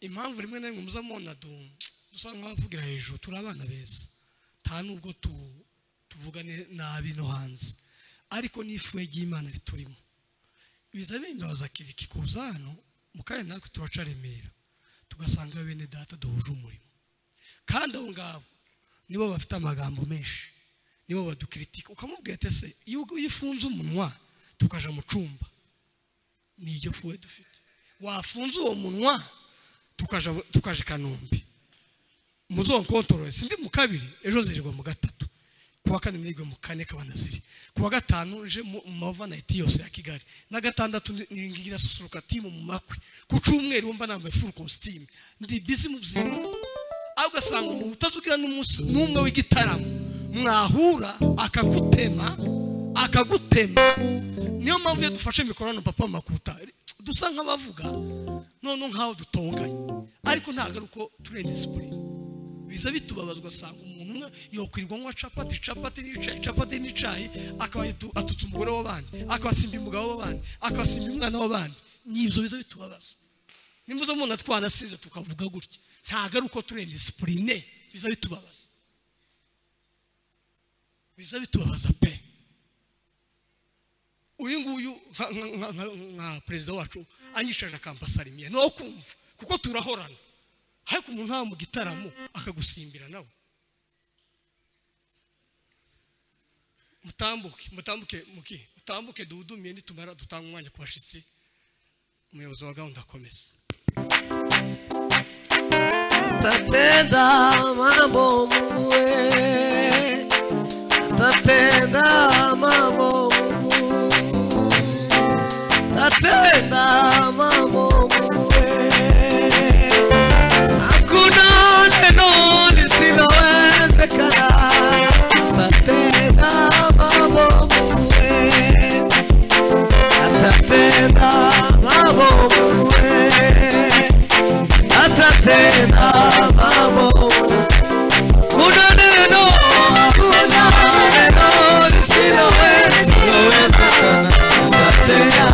impamvu rimwe na rimwe muzamona dusa nk'abavugira hejuru turi abana beza nta nubwo tuvugane nabi no hanze ariko n'ifuhe ry'Imana riturimo biza bimbaza kiriki kuza hano mukanya natwe turacaremera tugasanga bene data duhuje umurimo kandi abo ngabo nibo bafite amagambo menshi nibo badukritika ukamubwira ati se iyo ufunze umunwa tukaja mu cumba niryo fuwe dufite wafunze uwo munwa tukaje Kanombe muzonkontorore sindi mu kabiri ejo zirirwa mu gatatu kuwa kane mwigwe mu kane kabanaziri kuwa gatanu nje mu overnight yose ya Kigali na gatandatu ningira susuruka timu mu makwe ku cumweru mba nambaye full costume ndi busy mu buzima aho gasanga mu utazugira n'umunsi numwe w'igitaramo mwahura akagutema niyo mpamvu yadufashe mikorano papa makuta dusa nk'abavuga none nkaho dutonganye ariko ntago uko turi discipline biza bitubabazwa sanga umuntu umwe yokwirirwa nwa capati n'icayi akaba atutse umugore w'abandi akabasimba umugabo w'abandi akabasimba umwana w'abandi nibyo biza bitubabaza nimuzo umuntu atwanasize tukavuga gutya ntago uko turi discipline biza bitubabaza pe uyu nguyu nka perezida wacu anyishaje akampasarimiye no kumva kuko turahorana ariko umuntu nta mu gitaramo akagusimbira nawe mutambuke dudumiye nitumara dutanga umwanya ku bashitsi umuyobozi wa gahunda akomeza tatenda mambo muwe tatenda mambo tatenda mambo muwe hakuna neno lisilowezekana tatenda mambo muwe tatenda mambo muwe tatenda mambo kuna neno lisilowezekana tatenda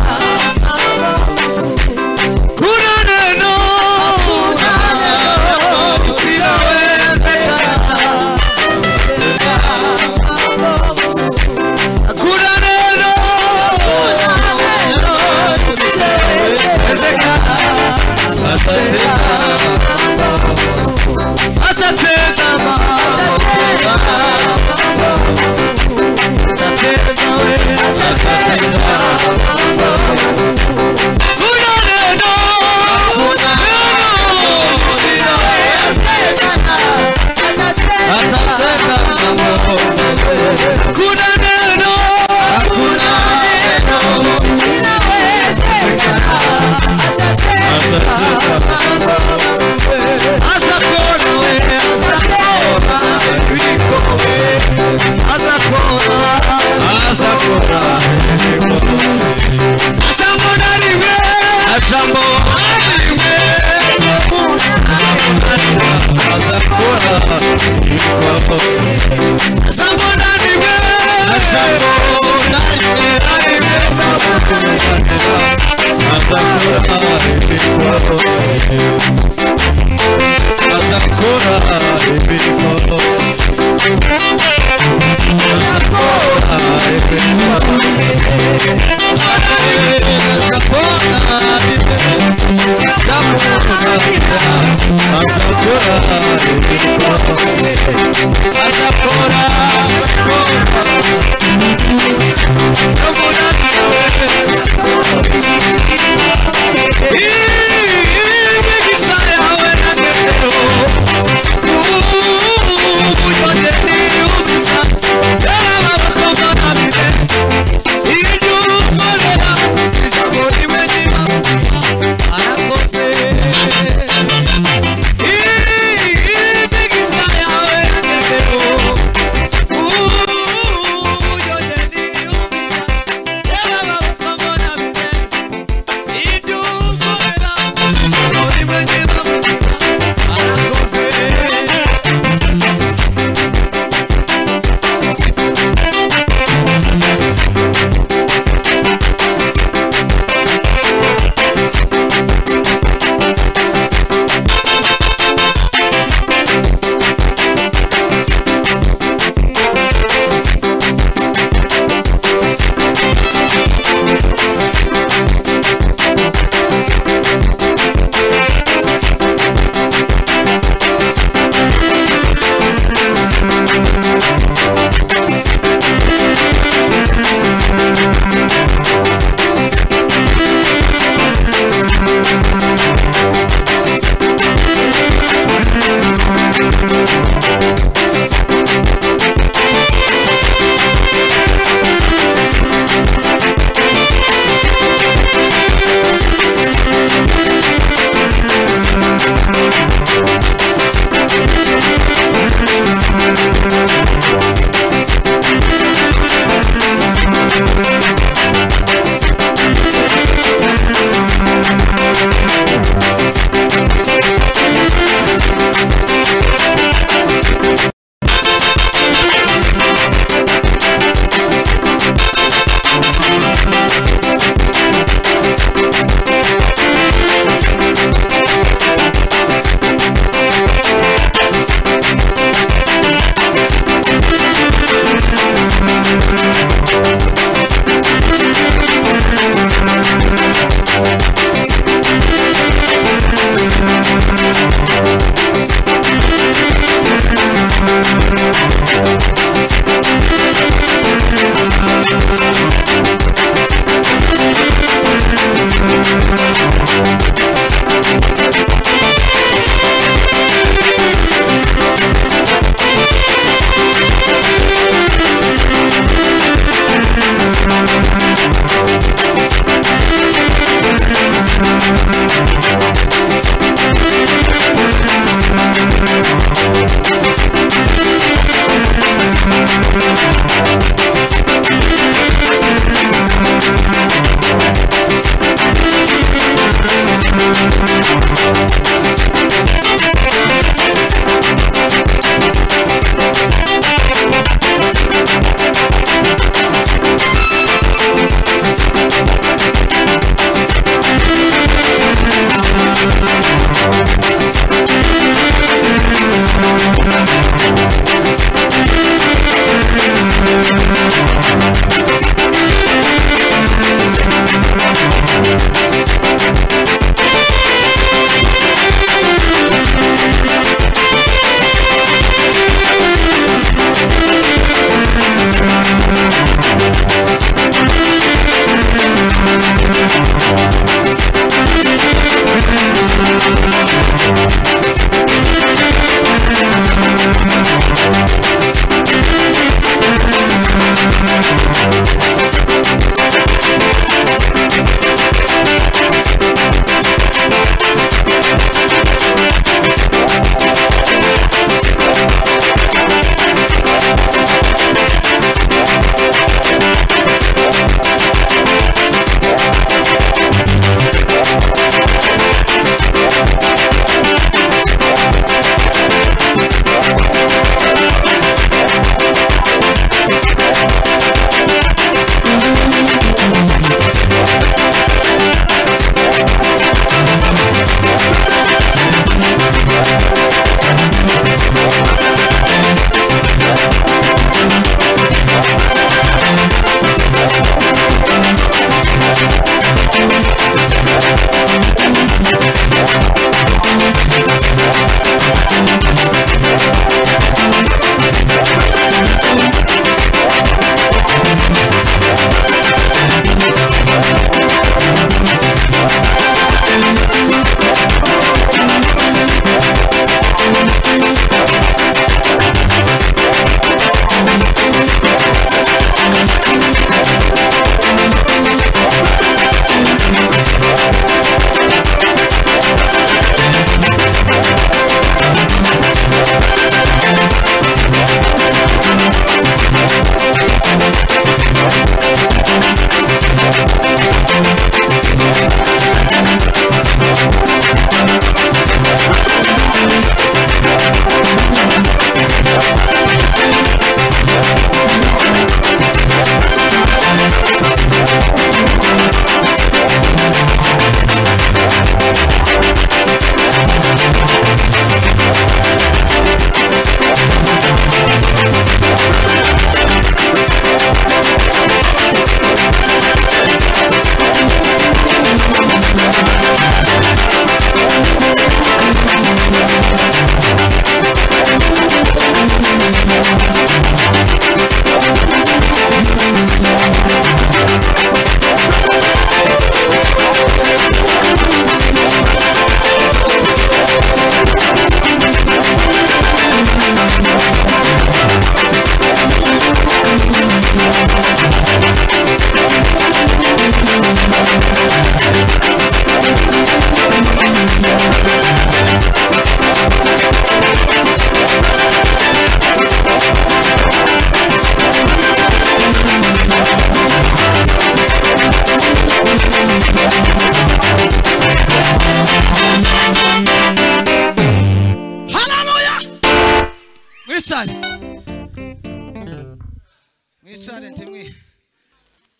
mwicare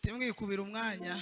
timwe kubira umwanya